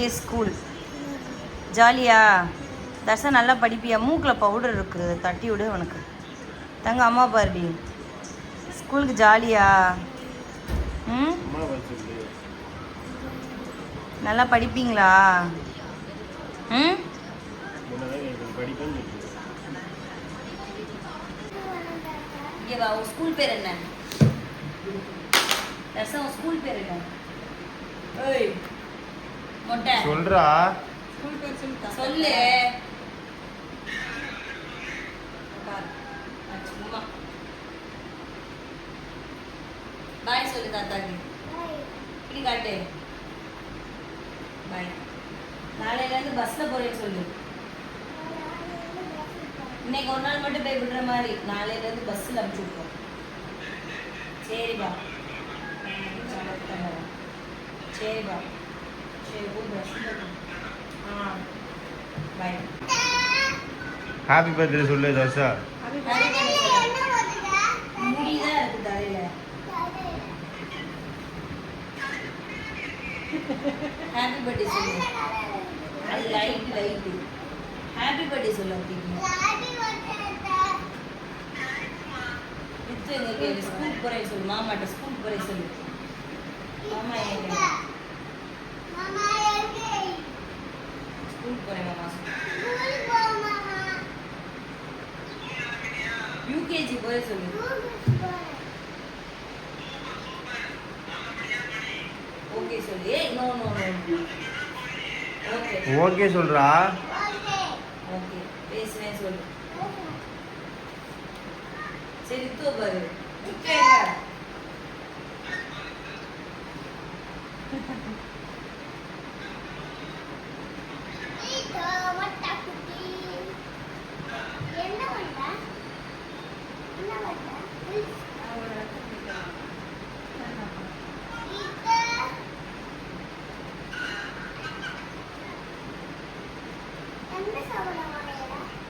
Day school. ஜாலியா? தர்ஷா நல்லா படிப்பியா? மூக்கில் பவுடர் இருக்குது, தட்டி விடு உனக்கு. தங்க அம்மா பாருடி. ஸ்கூலுக்கு ஜாலியா? ம், நல்லா படிப்பீங்களா? ம், இங்கே வா. உன் ஸ்கூல் பேர் என்ன? தர்ஷா உன் ஸ்கூல் பேர் என்ன? ஏய் மொட்டை சொல்றா. ஸ்கூல் பேர் சொல்லு. சும்மா பாய் சொல்லு தாத்தாக்கு. இப்படி காட்டு. பாய். நாளையிலேருந்து பஸ்ஸில் போகிறேன்னு சொல்லு. இன்னைக்கு ஒரு நாள் மட்டும் போய் விடுற மாதிரி, நாளையிலேருந்து பஸ்ஸில் அனுப்பிச்சி விட்றோம். சரிப்பா. சரிப்பா. சரி பஸ்ஸில். ஆ பாய். ஹாப்பி பர்த்டே சொல்லு தர்ஷா. முடிதான் இருக்கு தலையில. ஹாப்பி பர்த்டே சொல்லு. அது லைட். ஹாப்பி பர்த்டே சொல்லு. ஸ்கூல் போறேன் சொல்லு. மாமாட்ட ஸ்கூல் போறேன் சொல்லு. மாமா ஸ்கூல் போறேன் மாமா. யூகேஜி போய் சொல்லு. ஓகே சொல்லு. ஏய் நோ. ஓகே சொல்றா. ஓகே பேசுறேன் சொல்லு. சரி தூ பாரு.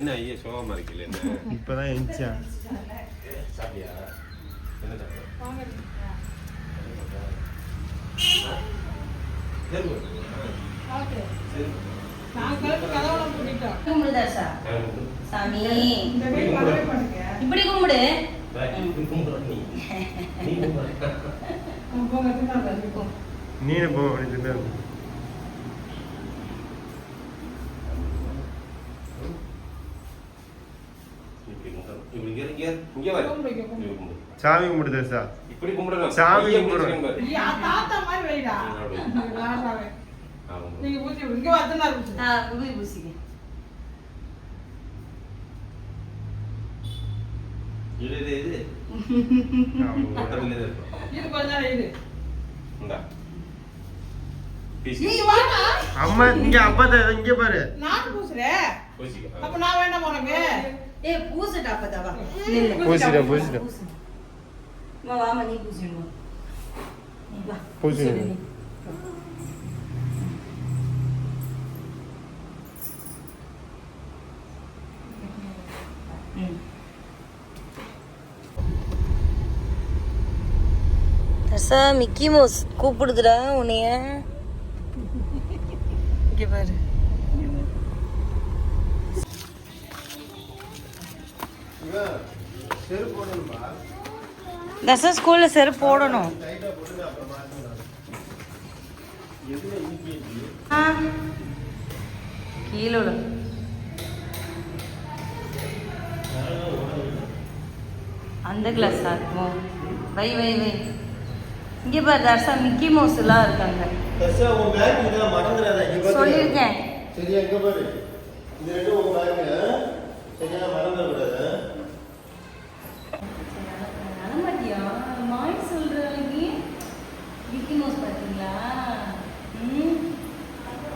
என்ன ஐயா சோகமா இருக்கல? இப்பதான் எந்திச்சா. சாப்பிட்டியா? என்ன சாப்பிட்ட? சாமி இப்படி கும்பிடு. நீனு போ. சாமி கும்பிடு தர்ஷா. இப்படி கும்பிடுங்க. சாமி கும்பிடுங்க. தாத்தா மாதிரி வைடா. நீங்க பூசி இங்க வந்தனா பூசி. பூசிங்க. இது இது இது கொஞ்சம் இது. இந்தா. நீ வாடா. அம்மா இங்க அப்பா இங்க பாரு. நான் பூசுறேன். பூசிக்க. அப்ப நான் வேண்டாம் உனக்கு. ஏய் பூசடா அப்பதாவா. பூசிடா. வாமா நீ பூசிடுமா. நீ வா. பூசிடு. தர்ஷா மிக்கி மவுஸ் கூப்பிடுதுடா உன்னைய. இங்க பாரு. தர்ஷா ஸ்கூல்ல செருப்பு போடணும். கீழே அந்த கிளாஸா இருக்கும். வை இங்கே பாரு தர்ஷா மிக்கி மவுஸ் எல்லாம் இருக்காங்க. சொல்லியிருக்கேன். சரியா இங்க பாரு. இந்த ரெண்டு உங்க பேக். சரியா மறந்துடக்கூடாது. நலமாட்டியா மாய் சொல்றீங்க. மிக்கி மவுஸ் பார்த்தீங்களா?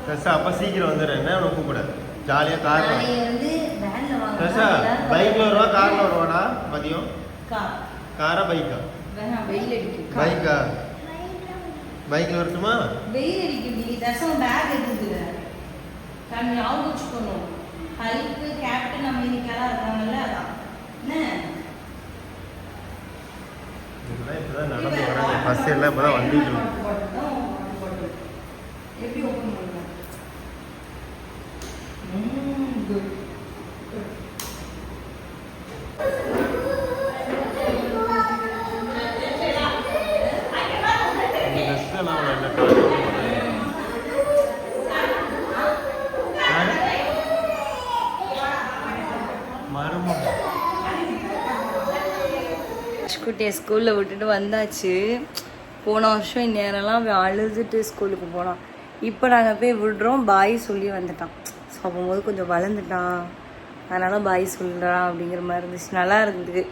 தர்ஷா அப்பா சீக்கிரம் வந்துடுறேன். என்ன உனக்கு கூப்பிட ஜாலியாக கார் வந்து வேன்ல வாங்க. தர்ஷா பைக்ல வருவா கார்ல வருவாடா மதியம்? காரா பைக்கா? வேணா வெயில் அடிக்கு. பைக்கா? பைக்ல வரட்டுமா? வெயில் அடிக்குது. தர்ஷா பேக் இருக்குது. கண்ணு ஞாபகம் வச்சுக்கணும். ஹல்க் கேப்டன் அமெரிக்காலாம் இருக்காங்கல்ல அதான். என்ன? இப்பதான் நடந்து வராங்க. பஸ் எல்லாம் இப்பதான் வந்துட்டு இருக்கு. எப்படி ஓபன் பண்ணுங்க? குட்டியை ஸ்கூலில் விட்டுட்டு வந்தாச்சு. போன வருஷம் இந்நேரம்லாம் அவன் அழுதுட்டு ஸ்கூலுக்கு போனான். இப்போ நாங்கள் போய் விடுறோம், பாய் சொல்லி வந்துட்டான். ஸோ அப்போது கொஞ்சம் வளர்ந்துட்டான், அதனால் பாய் சொல்கிறான் அப்படிங்கிற மாதிரி இருந்துச்சு. நல்லா இருந்தது.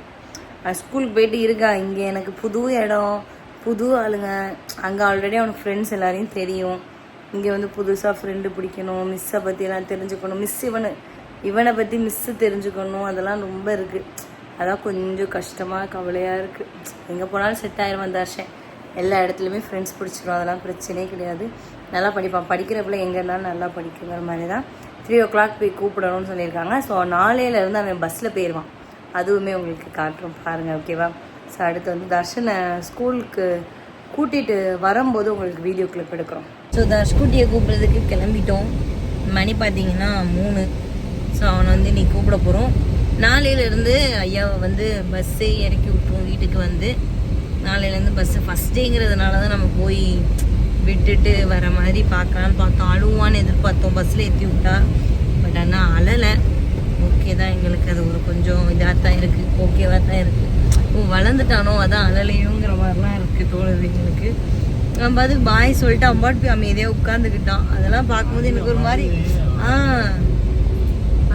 ஸ்கூலுக்கு போயிட்டு இருக்கா. இங்கே எனக்கு புது இடம், புது ஆளுங்க. அங்கே ஆல்ரெடி அவனுக்கு ஃப்ரெண்ட்ஸ் எல்லாரையும் தெரியும். இங்கே வந்து புதுசாக ஃப்ரெண்டு பிடிக்கணும், மிஸ்ஸை பற்றிலாம் தெரிஞ்சுக்கணும், இவனை பற்றி மிஸ்ஸு தெரிஞ்சுக்கணும், அதெல்லாம் ரொம்ப இருக்குது. அதான் கொஞ்சம் கஷ்டமாக கவலையாக இருக்குது. எங்கே போனாலும் செட் ஆயிரும் வந்தாச்சேன். எல்லா இடத்துலையுமே ஃப்ரெண்ட்ஸ் பிடிச்சிரும், அதெல்லாம் பிரச்சனையே கிடையாது. நல்லா படிப்பான். படிக்கிறப்பல எங்கே இருந்தாலும் நல்லா படிக்கிற மாதிரி தான். 3 o'clock போய் கூப்பிடணும்னு சொல்லியிருக்காங்க. ஸோ 4 அவன் பஸ்ஸில் போயிடுவான். அதுவுமே உங்களுக்கு காட்டுறோம் பாருங்கள், ஓகேவா? ஸோ அடுத்து வந்து தர்ஷனை ஸ்கூலுக்கு கூட்டிகிட்டு வரும்போது உங்களுக்கு வீடியோ கிளிப் எடுக்கிறோம். ஸோ தர்ஷ்குட்டியை கூப்பிட்றதுக்கு கிளம்பிட்டோம். மணி பார்த்தீங்கன்னா 3. ஸோ அவனை வந்து நீ கூப்பிட போகிறோம். 4 ஐயாவை வந்து பஸ்ஸே இறக்கி விட்டுருவோம் வீட்டுக்கு. வந்து 4 பஸ்ஸு ஃபஸ்ட் டேங்கிறதுனால தான் நம்ம போய் விட்டுட்டு வர மாதிரி பார்க்கலான்னு பார்த்தோம். அழுவான்னு எதிர்பார்த்தோம், பஸ்ஸில் ஏற்றி விட்டா. பட் ஆனால் அழலை. ஓகே தான், எங்களுக்கு அது ஒரு கொஞ்சம் இதாக தான் இருக்குது, ஓகேவாக தான் இருக்குது. வளர்ந்துட்டானோ அதான் அழலையோங்கிற மாதிரிலாம் இருக்குது தோணுது எங்களுக்கு. நம்ம அது பாய் சொல்லிட்டு அம்பாட்டு போய் அமைதியாக உட்காந்துக்கிட்டான். அதெல்லாம் பார்க்கும்போது எனக்கு ஒரு மாதிரி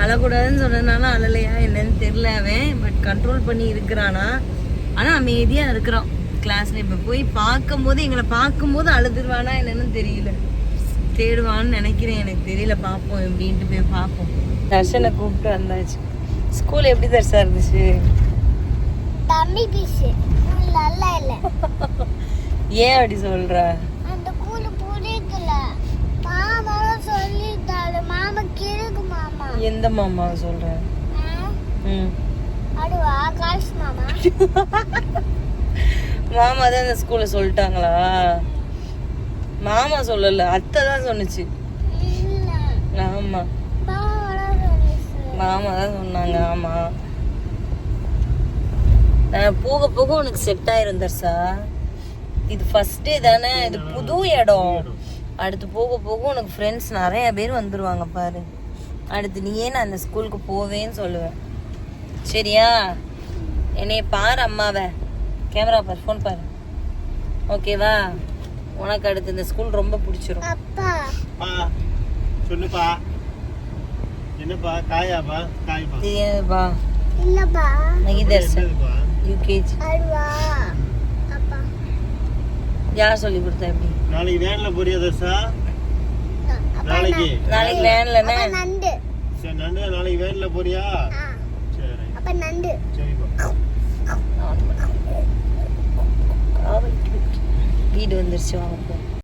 அழக்கூடாதுன்னு சொன்னதுனால அழலையா என்னன்னு தெரில அவன். பட் கண்ட்ரோல் பண்ணி இருக்கிறானா. ஆனால் அமைதியாக இருக்கிறான் கிளாஸில். இப்போ போய் பார்க்கும்போது எங்களை பார்க்கும்போது அழுதுருவானா என்னன்னு தெரியல. தேடுவான்னு நினைக்கிறேன், எனக்கு தெரியல. பார்ப்போம் எப்படின்ட்டு போய் பார்ப்போம். தர்ஷனை கூப்பிட்டு வந்தாச்சு. ஸ்கூல் எப்படி தர்ஷா இருந்துச்சு? தம்பி பீஸ் நல்லா இல்ல. ஏன் அப்படி சொல்ற? அந்த கூல புரியல. மாமா சொல்லிட்டாரு. மாமா கிறுக்கு மாமா. எந்த மாமா சொல்ற? அதுவா கால்ஸ் மாமா. மாமா தான் இந்த ஸ்கூல்ல சொல்லிட்டாங்களா? மாமா சொல்லல, அத்தை தான் சொன்னுச்சு. ஆமா, மாமா தான் சொன்னாங்க. ஆமா, போக போக உனக்கு செட் ஆயிரும் தர்ஷா. இது ஃபர்ஸ்ட் டே தானே, இது புது இடம். அடுத்து போக போக உனக்கு ஃப்ரெண்ட்ஸ் நிறைய பேர் வந்துருவாங்க பாரு. அடுத்து நீ ஏன் அந்த ஸ்கூலுக்கு போவேன்னு சொல்லுவேன், சரியா? என்னைய பாரு, அம்மாவை கேமரா பாரு, ஃபோன் பாரு, ஓகேவா? உனக்கு அடுத்து இந்த ஸ்கூல் ரொம்ப பிடிச்சிரும். அப்பா சொல்லுப்பா. என்னப்பா? காயாப்பா? காய்ப்பா? தெரியாதுப்பா. இல்லப்பா. நகிதர்ஷன் யூகேஜி. அதுவா அப்பா. யார் சொல்லி கொடுத்தா? எப்படி நாளைக்கு வேன்ல போறியா தர்ஷா? நாளைக்கு வேன்லனே நண்டு. சரி, நண்டு நாளைக்கு வேன்ல போறியா? சரி. அப்ப நண்டு. சரிப்பா. வீடு வந்துருச்சு, வாங்க.